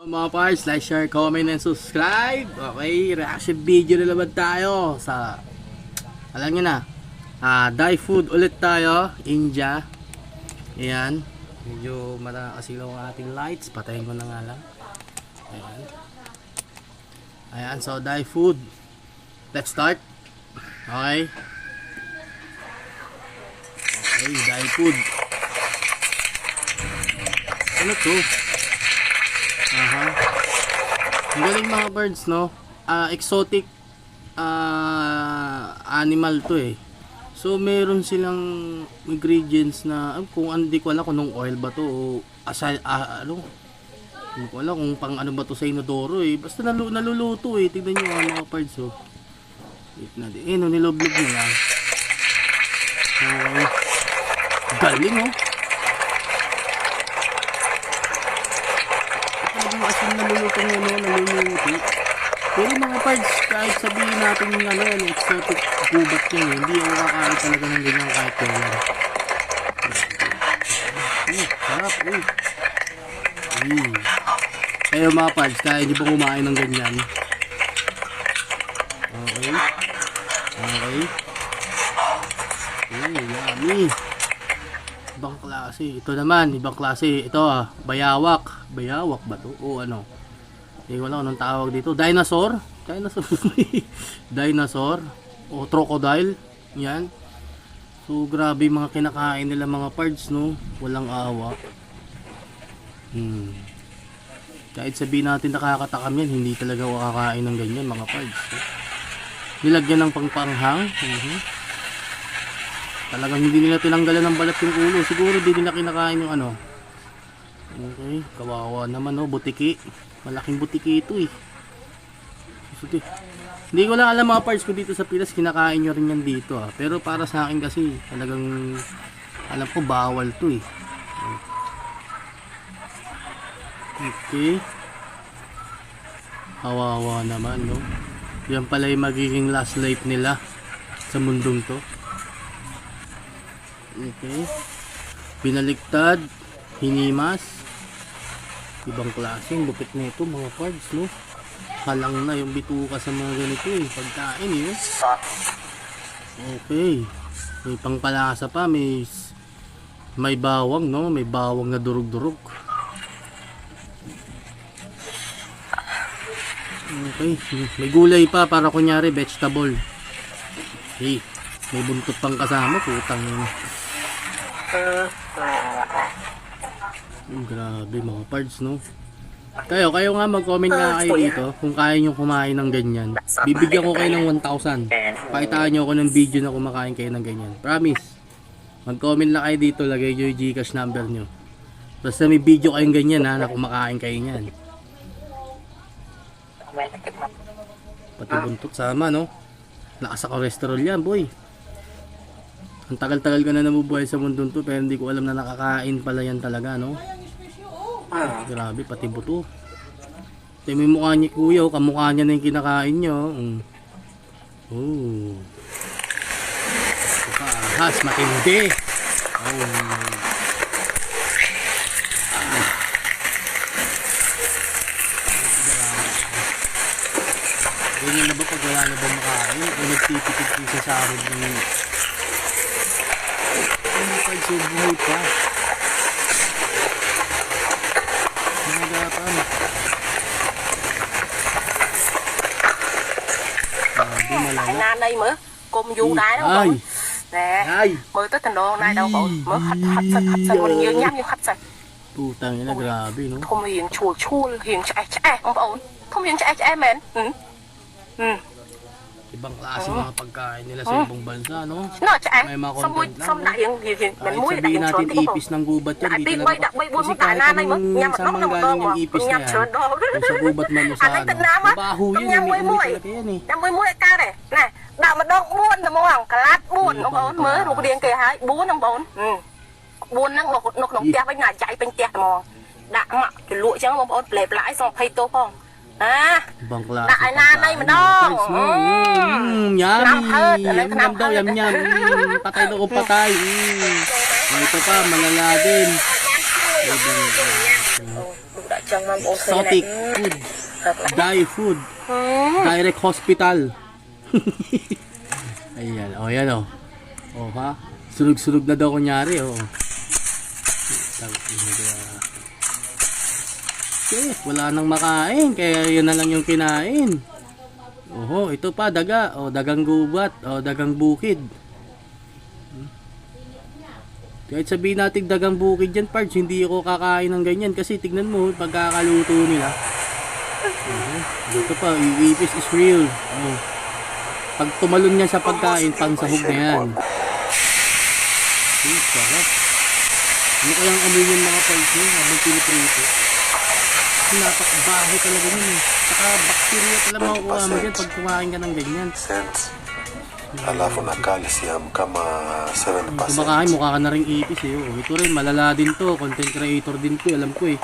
Mga parts, like, share, comment, and subscribe. Okay, reaction video na naman tayo sa, alam nyo na, Thai food ulit tayo, India. Ayan, medyo matakasilaw ang ating lights, patayin ko na nga lang. Ayan, ayan, so Thai food. Let's start. Okay, okay, Thai food. Ano to? Ang galing mga birds, no? Exotic animal to eh. So meron silang ingredients na kung hindi ko alam kung nung oil ba to o ano, hindi ko alam kung pang ano ba to sa inodoro eh. Basta naluluto eh. Tignan nyo mga birds, oh. Wait na din. No, niloblog nila. Okay. Galing, oh. Asin naluluto nyo, naluluto. Pero mga parts, kahit sabihin natin yung ano yan, exotic gubat yan, hindi ako kakain talaga ng ganyan kahit kailan. Sarap, Kayo mga parts, kaya hindi pa kumain ng ganyan. Okay. Okay. Yummy. Ibang klase. Ito naman, ibang klase. Ito bayawak. Bayawak ba to? O ano? Hindi ko lang anong tawag dito. Dinosaur? Dinosaur. Dinosaur. O crocodile. Yan. So grabe mga kinakain nila mga parts, no? Walang awa. Kahit sabihin natin nakakatakam yan, hindi talaga kakain ng ganyan mga parts. Nilagyan ng pangpanghang. Talagang hindi nila tinanggalan ng balat yung ulo. Siguro hindi nila kinakain yung ano. Okay, kawawa naman, no, butiki. Malaking butiki ito eh. Sige. Hindi ko lang alam mga parts ko dito sa Pilas kinakain nyo rin yan dito Pero para sa akin kasi talagang alam ko bawal to eh. Okay. Kawawa naman, no. Yan pala yung magiging last life nila sa mundong to. Okay. Pinaliktad, hinimas. Ibang klaseng lupit na ito mga parts, no. Halang na yung bituka sa mga ganito eh, pagkain eh. Okay. May pangpalasa pa, may bawang, no, may bawang na durug-durug. Okay, may gulay pa para kunyari vegetable. Okay. May buntot pang kasama, putang yun. Grabe mga parts, no. Kayo nga mag-comment nga kayo dito kung kaya nyo kumain ng ganyan. Bibigyan ko kayo ng 1,000. Pakitaan nyo ako ng video na kumakain kayo ng ganyan. Promise. Mag-comment lang kayo dito, lagay nyo yung Gcash number nyo. Basta may video kayong ganyan na kumakain kayo nyan. Pati buntot sama, no. Lakas sa cholesterol yan, boy. Ang tagal-tagal ko na namubuhay sa mundong to, pero hindi ko alam na nakakain pala yan talaga, no. Grabe, pati buto. Ito yung mukha niya kuya, kamukha niya na yung kinakain nyo. Oh. Ahas, matindi. Ganyan na ba pag wala na ba makain? O nagtitipid ko sa sarod ng buhay pa. Mga gatan. Nanay mở cùng du đá đâu con nè mới tới thành đô nay đâu con mới hắt sân mình như nhắm như hắt sân putang ina grabe, no. Không hiền chua hiền chạy không ổn không hiền chạy men Ibang klase mga pagkain nila sa ibang bansa, no? May mga content lang, kahit sabihin natin ipis ng gubat yan, di talaga kasi kahit anong samang galing yung ipis na yan, kung sa gubat man o sa ano, mabaho yun, may ulit talaga yan eh. Đạo mà đông buôn là mong cả lát buôn ông ổn mới một điên kìa hai buôn ông ổn buôn nó nọc tép với nhà chạy bên tép mong đã mà cái lụi chứ ông ổn lẹp lãi xong phay tô phong đại na đây mà đông Yum daw, yum. Patay daw kung patay. Ito pa, malala din. ចឹងមកបងឃើញ exotic food, Thai food, direct hospital. Ayan, oh yan oh. Oh ha, sunog-sunog na daw kunyari oh. Okay, wala nang makain, kaya yun na lang yung kinain. Oho, ito pa daga, oh dagang gubat, oh dagang bukid. Kahit sabihin natin dagang bukid yan, parts, hindi ako kakain ng ganyan kasi tignan mo pagkakaluto nila. Ito pa, iipis is real. Oh. Pag tumalon niya sa pagkain, pang sahog na yan. Okay, sarap. Ano kayang amoy yung mga parts nyo habang piniprito? Napakabaho talaga yun eh. Saka bacteria talaga makukuha mo dyan pag kumain ka ng ganyan. Alafu na calcium kama 7%. Kumakain, mukha ka na rin ipis eh. Oh. Ito rin, malala din to. Content creator din to, alam ko eh.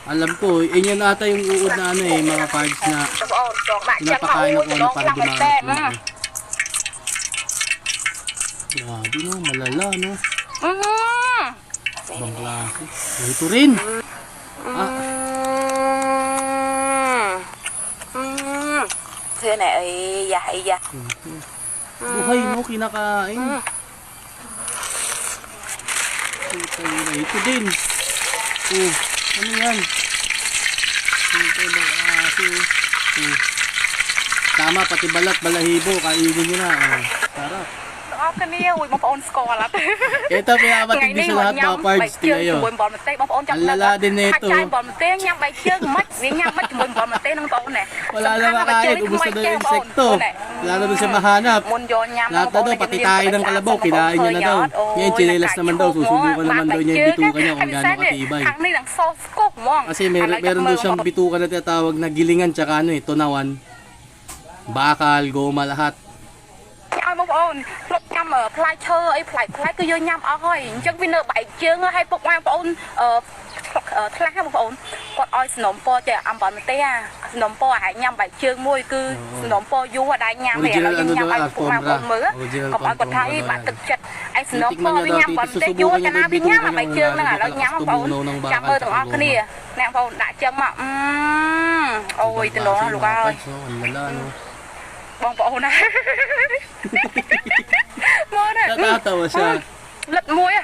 Alam ko, yan ata yung uod na ano eh, mga parts na pinapakain ako ano para dumagat. Grabe no, malala no. Ibang klase. Oh, ito rin. Thế này dạ. Buhay no, kinakain. Ito din. Oh, ano yan? Ito ibang klase. Oh. Tama, pati balat, balahibo, kainin nyo na. Oh, sarap. Cái này ui bông score lắm. Ito pinakamatindi sa lahat mga parts ngayon. Ang lala din na ito. Wala na makain, ubus na daw yung insekto. Wala na doon siya mahanap. Lahat na daw, pati tayo ng kalabaw, kinain niya na daw. Ngayon, chinelas naman daw, susubukan naman daw niya yung bituka niya kung gaano katibay. Kasi meron daw siyang bituka na tinatawag na gilingan tsaka ano eh, tunawan. Bakal, goma, lahat. Bông ôn, lúc nhâm ở plai chơ ấy, plai cứ vô nhâm ở thôi, chắc vì nợ bảy chương hay bông ôn thay bông ôn, còn oi snom po chơi ăn bòn té à, snom po hãy nhâm bảy chương môi cứ snom po vô ở đây nhâm này, nó nhâm ai bông mỡ, còn oi còn thấy bạn thực chất, ai snom po với nhâm bòn té vô cho nó với nhâm là bảy chương là nó nhâm bông ôn, chạm ơi tụi nó cái này, nè bông ôn đã chân mà, ôi tụi nó lục ơi. Bông bộ nè. Mơ nè. Natatawa siya. Lật môi à.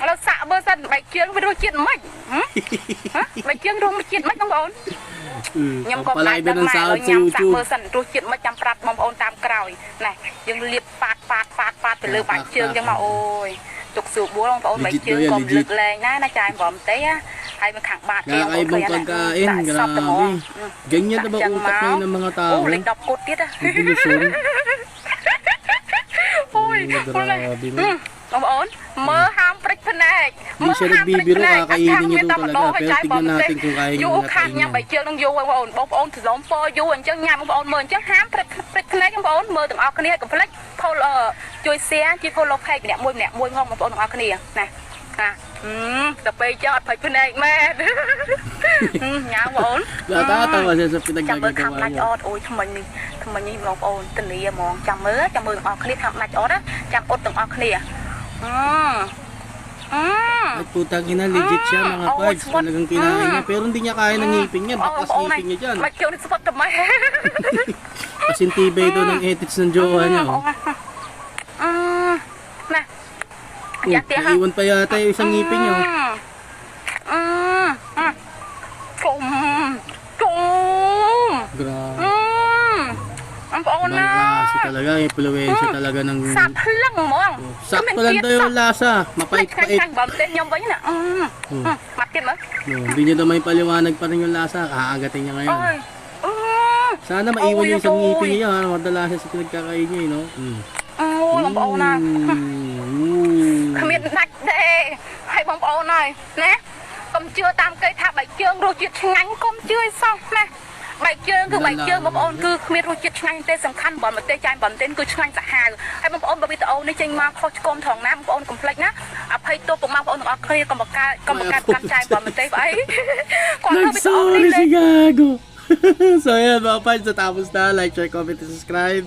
Nó xạ bơ sân bạch chương với đôi chuyện mạch. Bạch chương đôi chuyện mạch bông bộ. Nhưng có lại đất mẹ rồi nhằm xạ bơ sân đôi chuyện mạch chăm prat bông bộ tam còi. Này, nhưng liệt phát từ lư bạch chương nhưng mà ôi. Tục sụp búa bông bộ bạch chương còn lực lên ná nó chai bỏm té á. Hay mình khẳng bạc kêu ay ibang pagkain, grabe. Ganyan na ba utak ngayon ng mga tao? Ủa, lịch đọc cốt tiết á. Evolution. Ôi, grabe mo. Ông ổn, mơ ham prích phân này. Hindi siya nagbibiro, kakainin niya ito talaga. Pero tignan natin kung kaya niya khăn natin nha, bảy chương đang vô ông ổn, bông ổn thì giống po vô anh chân nha, ông ổn mơ chân ham prích phân này ông ổn mơ từng ọc này cầm flex, phô chui xe chỉ phô lộc hay nẹt môi ngon ông ổn từng ọc này này. À, tập bây giờ phải phân này mẹ. Nhà ông ổn. Natatawa siya sa Chăm ơn khăm lạch pinagkagagawa. ớt, ôi thằng mình nhìn bông ổn tình ý mong chăm ơn ọc này khăm lạch ớt á, chăm ớt từng ọc này. At putang ina, legit siya mga parts. Talagang kinain niya. Pero hindi niya kaya ng ngipin niya. Bakas ngipin niya dyan. Mạch kêu đi support tầm mày. Kasing tibay ito ng ethics ng jowa niya. Oh. Nè. Dạ tía ha. Naiwan pa yata yung isang ngipin niya. Trùng. Grabe. Ang paon Ibang na. klase talaga. Impluensya talaga ng... Sakto lang mo. Sakto lang daw yung lasa. Mapait-pait. Bầm tên nhau với nè. Mặt kia nữa. No, hindi niya daw may paliwanag pa rin yung lasa. Kaagatin niya ngayon. Ôi. Sana maiwan yung isang ngipin niya. Madala siya sa pinagkakain niya. No? Ôi, bông paon na. Không biết nạch đây. Hay bông paon này. Nè. Cầm chưa tam cây thả bảy chương rồi chuyện ngắn công chưa xong nè. Bảy chương cứ bảy chương bông ôn cứ miết rồi chuyện ngắn tên sầm khăn bọn mà tên trai bọn tên cứ ngắn dạ hà hay bông ôn bởi vì tao này tranh mà khó con thằng nam bông ôn complex nhá à hay tôi cũng mang bông ôn ở kia còn một ca cam trai bọn mà tên vậy còn hơi bị tao Nagsorry si đi Gago. So ayan mga parts, natapos na. Like, share, comment, and subscribe.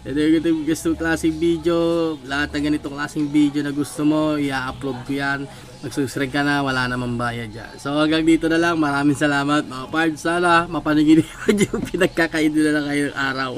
And then yung gusto klaseng video, lahat ng ganitong klaseng video na gusto mo, i-upload ko yan. Mag-subscribe ka na, wala namang bayad dyan. So hanggang dito na lang, maraming salamat mga pards. Sana mapanaginip yung pinagkakain nila na ngayong araw.